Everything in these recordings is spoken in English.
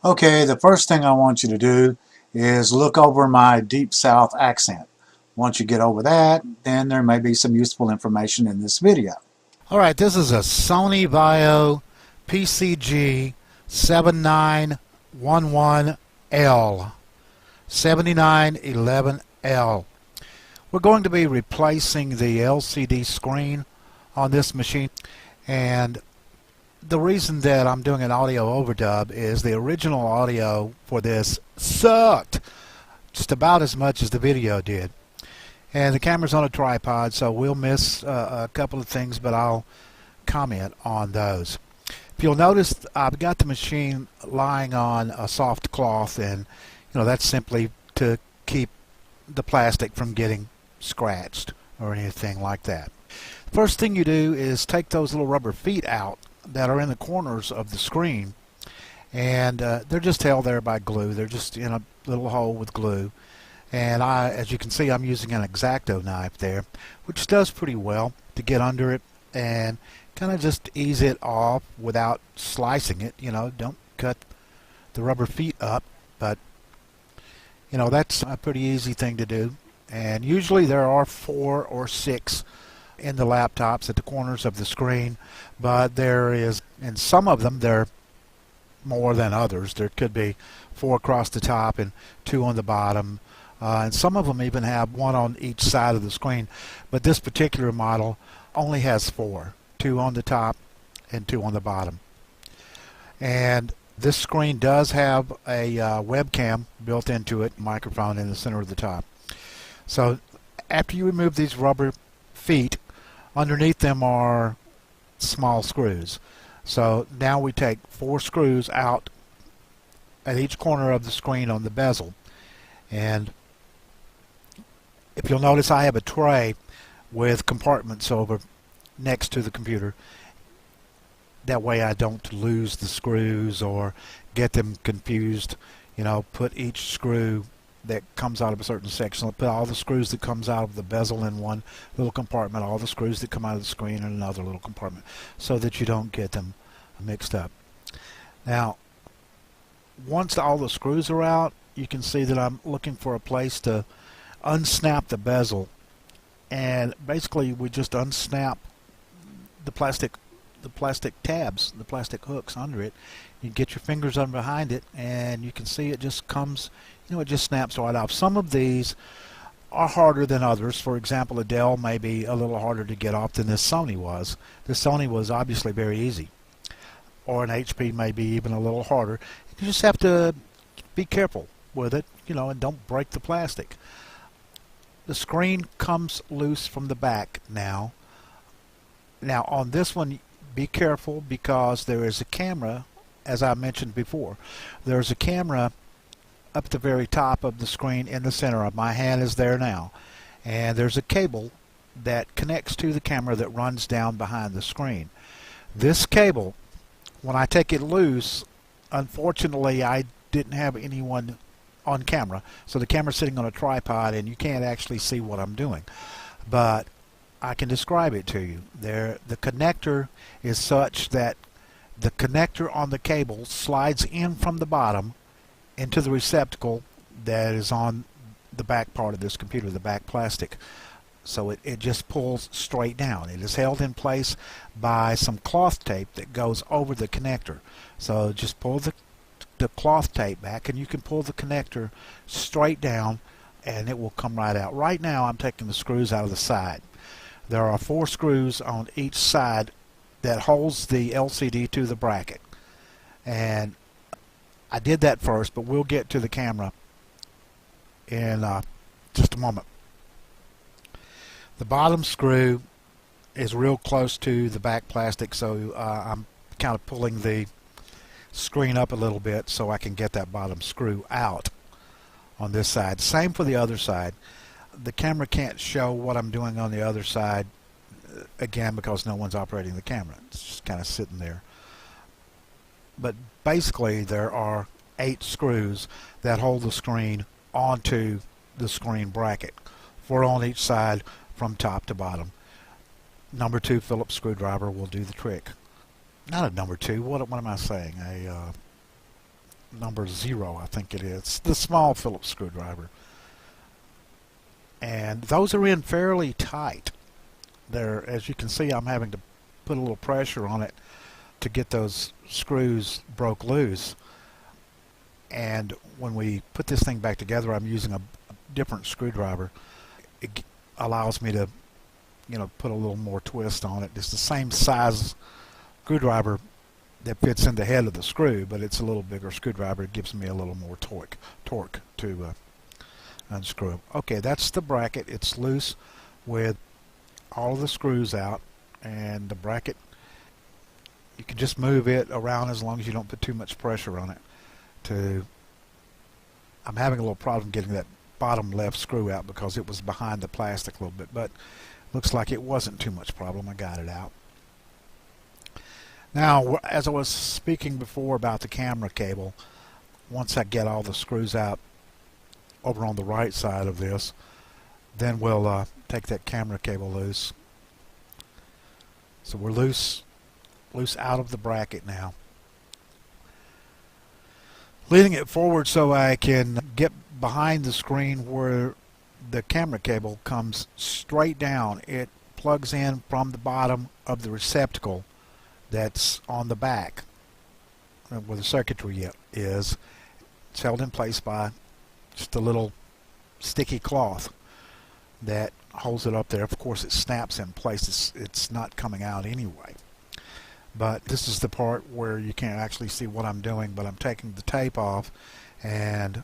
Okay, the first thing I want you to do is look over my Deep South accent. Once you get over that, then there may be some useful information in this video. All right, this is a Sony Laptop PCG7911L. 7911L. We're going to be replacing the LCD screen on this machine, and the reason that I'm doing an audio overdub is the original audio for this sucked just about as much as the video did. And the camera's on a tripod, so we'll miss a couple of things, but I'll comment on those. If you'll notice, I've got the machine lying on a soft cloth, and that's simply to keep the plastic from getting scratched or anything like that. First thing you do is take those little rubber feet out that are in the corners of the screen, and they're just held there by glue. They're just in a little hole with glue. And as you can see, I'm using an X-Acto knife there, which does pretty well to get under it and kind of just ease it off without slicing it. Don't cut the rubber feet up, but that's a pretty easy thing to do. And usually there are 4 or 6 in the laptops at the corners of the screen, but there is, in some of them, there are more than others. There could be 4 across the top and 2 on the bottom. And some of them even have 1 on each side of the screen, but this particular model only has 4, 2 on the top and 2 on the bottom. And this screen does have a webcam built into it, microphone in the center of the top. So after you remove these rubber feet, underneath them are small screws. So now we take 4 screws out at each corner of the screen on the bezel. And if you'll notice, I have a tray with compartments over next to the computer. That way I don't lose the screws or get them confused. Put each screw that comes out of a certain section. I'll put all the screws that comes out of the bezel in one little compartment, all the screws that come out of the screen in another little compartment, so that you don't get them mixed up. Now, once all the screws are out, you can see that I'm looking for a place to unsnap the bezel, and basically we just unsnap the plastic tabs, the plastic hooks under it. You get your fingers under behind it, and you can see it just comes, it just snaps right off. Some of these are harder than others. For example, a Dell may be a little harder to get off than this Sony was. This Sony was obviously very easy, or an HP may be even a little harder. You just have to be careful with it, and don't break the plastic. The screen comes loose from the back now. Now on this one, be careful because there is a camera, as I mentioned before. There's a camera up at the very top of the screen in the center. Of my hand is there now. And there's a cable that connects to the camera that runs down behind the screen. This cable, when I take it loose, unfortunately I didn't have anyone on camera, so the camera's sitting on a tripod and you can't actually see what I'm doing, but I can describe it to you. The connector is such that the connector on the cable slides in from the bottom into the receptacle that is on the back part of this computer, the back plastic. So it just pulls straight down. It is held in place by some cloth tape that goes over the connector. So just pull the cloth tape back, and you can pull the connector straight down, and it will come right out. Right now I'm taking the screws out of the side. There are 4 screws on each side that holds the LCD to the bracket, and I did that first, but we'll get to the camera in just a moment. The bottom screw is real close to the back plastic, so I'm kind of pulling the screen up a little bit so I can get that bottom screw out on this side. Same for the other side. The camera can't show what I'm doing on the other side, again, because no one's operating the camera. It's just kind of sitting there. But basically there are 8 screws that hold the screen onto the screen bracket, 4 on each side from top to bottom. Number 2 Phillips screwdriver will do the trick. Not a number 2. What am I saying? number 0, I think it is, the small Phillips screwdriver. And those are in fairly tight. There, as you can see, I'm having to put a little pressure on it to get those screws broke loose. And when we put this thing back together, I'm using a different screwdriver. It allows me to, put a little more twist on it. It's the same size screwdriver that fits in the head of the screw, but it's a little bigger screwdriver. It gives me a little more torque to unscrew it. Okay, that's the bracket. It's loose with all of the screws out, and the bracket, you can just move it around as long as you don't put too much pressure on it. I'm having a little problem getting that bottom left screw out because it was behind the plastic a little bit, but looks like it wasn't too much problem. I got it out. Now, as I was speaking before about the camera cable, once I get all the screws out over on the right side of this, then we'll take that camera cable loose. So we're loose out of the bracket now. Leading it forward so I can get behind the screen where the camera cable comes straight down. It plugs in from the bottom of the receptacle that's on the back where the circuitry is. It's held in place by just a little sticky cloth that holds it up there. Of course, it snaps in place. It's not coming out anyway. But this is the part where you can't actually see what I'm doing, but I'm taking the tape off and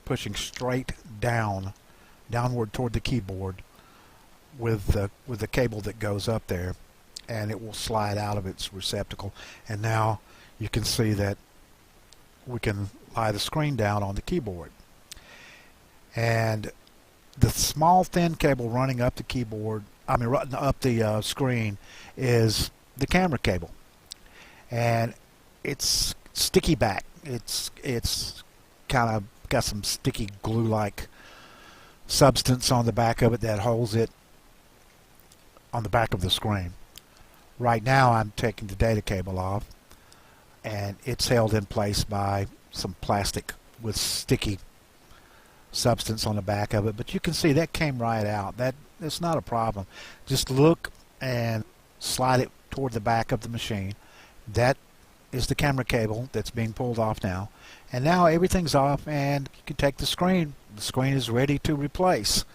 pushing straight downward toward the keyboard with the cable that goes up there, and it will slide out of its receptacle. And now you can see that we can lie the screen down on the keyboard. And the small thin cable running up the keyboard, running up the screen, is the camera cable, and it's sticky back. It's kind of got some sticky glue-like substance on the back of it that holds it on the back of the screen. Right now I'm taking the data cable off, and it's held in place by some plastic with sticky substance on the back of it, but you can see that came right out. That's not a problem. Just look and slide it toward the back of the machine. That is the camera cable that's being pulled off now, and now everything's off, and you can take the screen. The screen is ready to replace.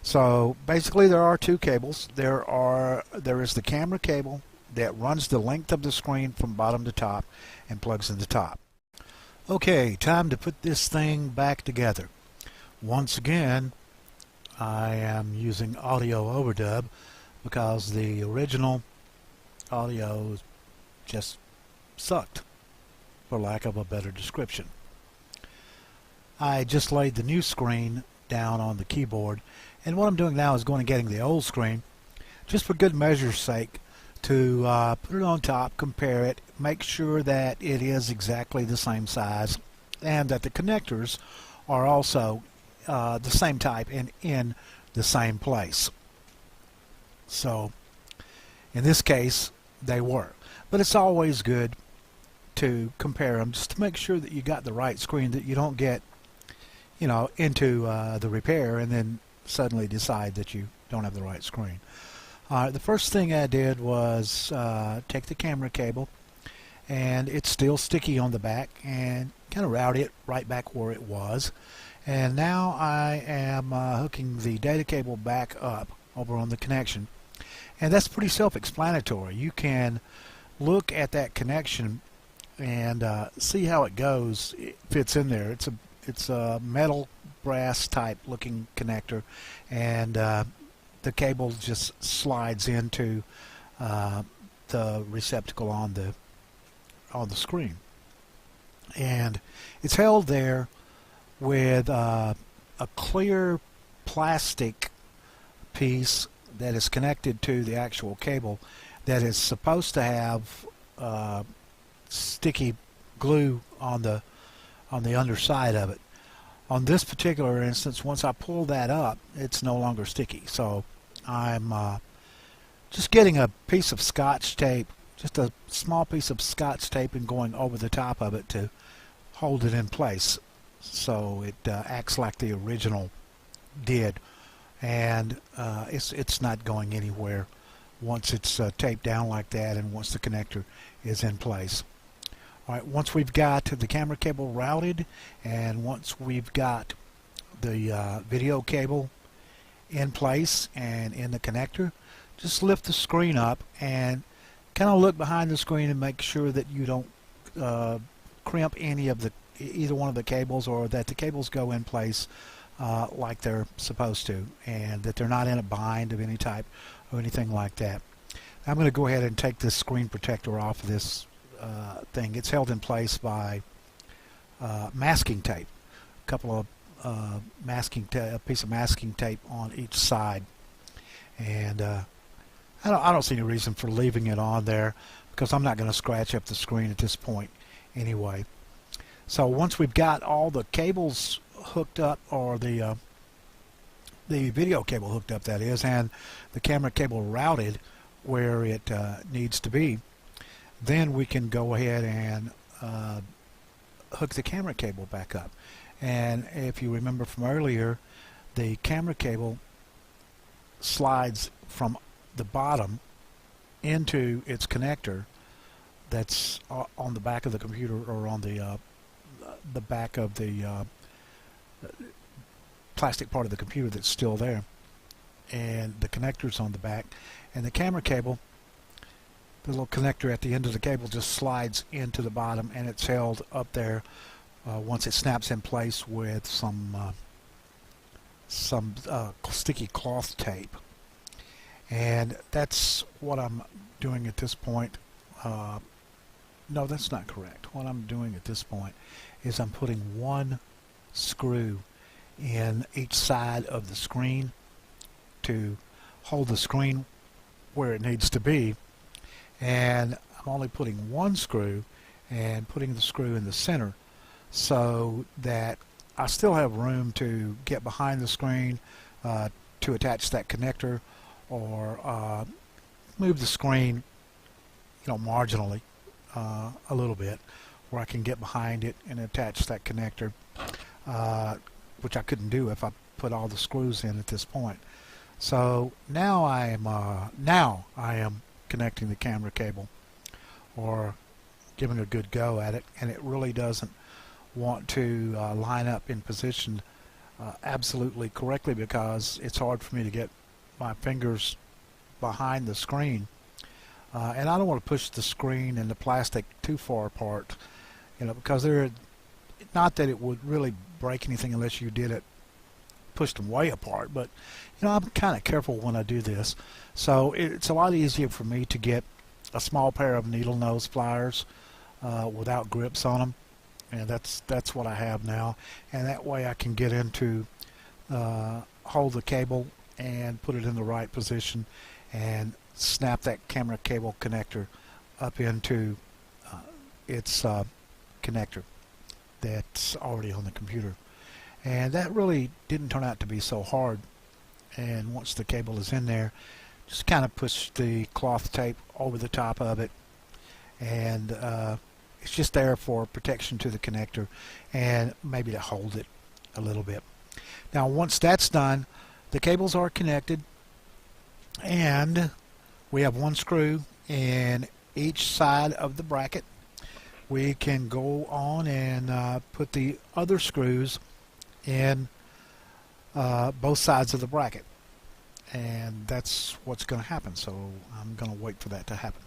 So basically there are two cables. There is the camera cable that runs the length of the screen from bottom to top and plugs in the top. Okay, time to put this thing back together. Once again, I am using audio overdub because the original audio just sucked, for lack of a better description. I just laid the new screen down on the keyboard, and what I'm doing now is going and getting the old screen, just for good measure's sake, to put it on top, compare it, make sure that it is exactly the same size, and that the connectors are also the same type and in the same place. So in this case they were, but it's always good to compare them just to make sure that you got the right screen, that you don't get into the repair and then suddenly decide that you don't have the right screen. The first thing I did was take the camera cable, and it's still sticky on the back, and kind of route it right back where it was. And now I am hooking the data cable back up over on the connection, and that's pretty self-explanatory. You can look at that connection and see how it goes. It fits in there. It's a metal brass type looking connector, and the cable just slides into the receptacle on the screen, and it's held there with a clear plastic piece that is connected to the actual cable that is supposed to have sticky glue on the underside of it. On this particular instance, once I pull that up, it's no longer sticky. So I'm just getting a piece of Scotch tape, just a small piece of Scotch tape, and going over the top of it to hold it in place so it acts like the original did, and it's not going anywhere once it's taped down like that and once the connector is in place. Alright, once we've got the camera cable routed and once we've got the video cable in place and in the connector, just lift the screen up and kind of look behind the screen and make sure that you don't crimp either one of the cables, or that the cables go in place like they're supposed to, and that they're not in a bind of any type or anything like that. I'm going to go ahead and take this screen protector off of this thing. It's held in place by masking tape, a couple of a piece of masking tape on each side, and I don't see any reason for leaving it on there because I'm not going to scratch up the screen at this point anyway. So once we've got all the cables hooked up, or the video cable hooked up, that is, and the camera cable routed where it needs to be, then we can go ahead and hook the camera cable back up. And if you remember from earlier, the camera cable slides from the bottom into its connector that's on the back of the computer, or on the back of the plastic part of the computer that's still there, and the connector's on the back, and the camera cable, the little connector at the end of the cable, just slides into the bottom, and it's held up there once it snaps in place with some sticky cloth tape. And that's what I'm doing at this point. No, that's not correct. What I'm doing at this point is I'm putting one screw in each side of the screen to hold the screen where it needs to be, and I'm only putting one screw and putting the screw in the center so that I still have room to get behind the screen to attach that connector, or move the screen, marginally a little bit, where I can get behind it and attach that connector, which I couldn't do if I put all the screws in at this point. So now I am connecting the camera cable, or giving a good go at it, and it really doesn't want to line up in position absolutely correctly, because it's hard for me to get my fingers behind the screen, and I don't want to push the screen and the plastic too far apart, because not that it would really break anything unless you did it, pushed them way apart, but I'm kind of careful when I do this. So it's a lot easier for me to get a small pair of needle nose pliers without grips on them, and that's what I have now, and that way I can get into hold the cable and put it in the right position and snap that camera cable connector up into its connector that's already on the computer. And that really didn't turn out to be so hard. And once the cable is in there, just kind of push the cloth tape over the top of it, and it's just there for protection to the connector and maybe to hold it a little bit. Now once that's done, the cables are connected, and we have one screw in each side of the bracket. We can go on and put the other screws in both sides of the bracket, and that's what's going to happen. So I'm going to wait for that to happen.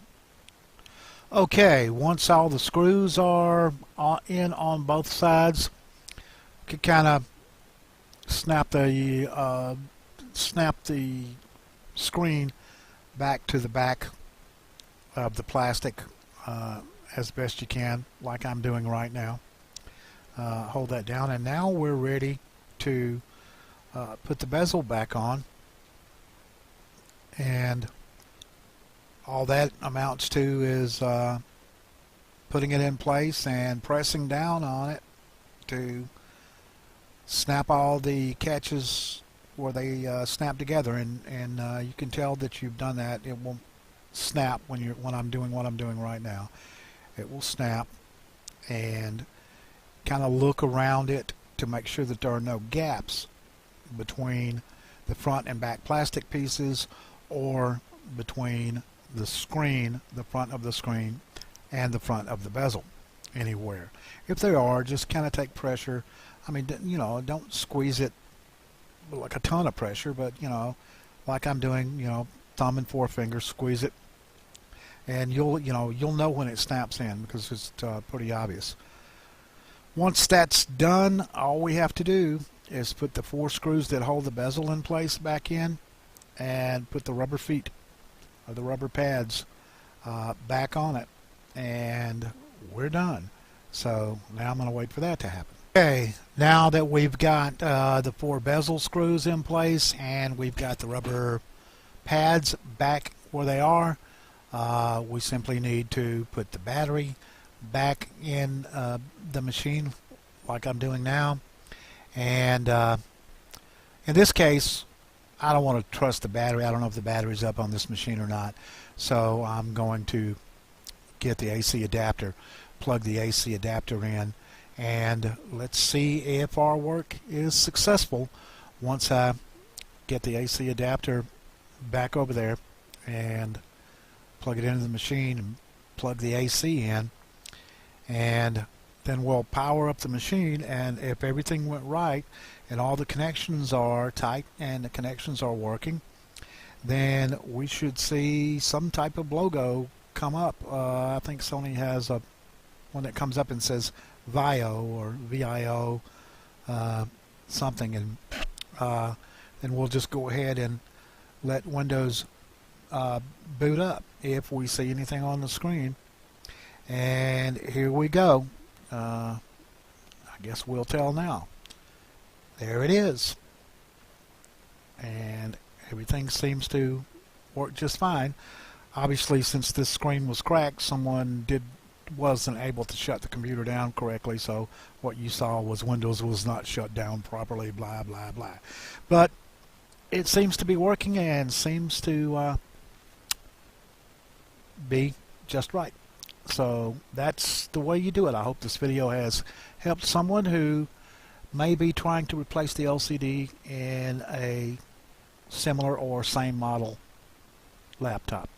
Okay, once all the screws are in on both sides, you can kind of snap the screen back to the back of the plastic as best you can, like I'm doing right now. Hold that down, and now we're ready to put the bezel back on, and all that amounts to is putting it in place and pressing down on it to snap all the catches where they snap together, and you can tell that you've done that. It will snap when I'm doing what I'm doing right now. It will snap and kind of look around it to make sure that there are no gaps between the front and back plastic pieces or between the screen, the front of the screen, and the front of the bezel anywhere. If there are, just kind of take pressure. I mean, you know, don't squeeze it like a ton of pressure, but, you know, like I'm doing, you know, thumb and forefinger, squeeze it, and you'll know when it snaps in, because it's pretty obvious. Once that's done, all we have to do is put the 4 screws that hold the bezel in place back in, and put the rubber feet or the rubber pads back on it, and we're done. So now I'm going to wait for that to happen. Okay, now that we've got the 4 bezel screws in place and we've got the rubber pads back where they are, we simply need to put the battery back in the machine like I'm doing now. And in this case, I don't want to trust the battery. I don't know if the battery's up on this machine or not. So I'm going to get the AC adapter, plug the AC adapter in, and let's see if our work is successful once I get the AC adapter back over there and plug it into the machine and plug the AC in, and then we'll power up the machine, and if everything went right and all the connections are tight and the connections are working, then we should see some type of logo come up. I think Sony has a one that comes up and says VIO or VIO something, and then we'll just go ahead and let Windows boot up if we see anything on the screen. And here we go. I guess we'll tell now. There it is, and everything seems to work just fine. Obviously, since this screen was cracked, someone wasn't able to shut the computer down correctly, so what you saw was Windows was not shut down properly, blah blah blah. But it seems to be working and seems to be just right. So that's the way you do it. I hope this video has helped someone who may be trying to replace the LCD in a similar or same model laptop.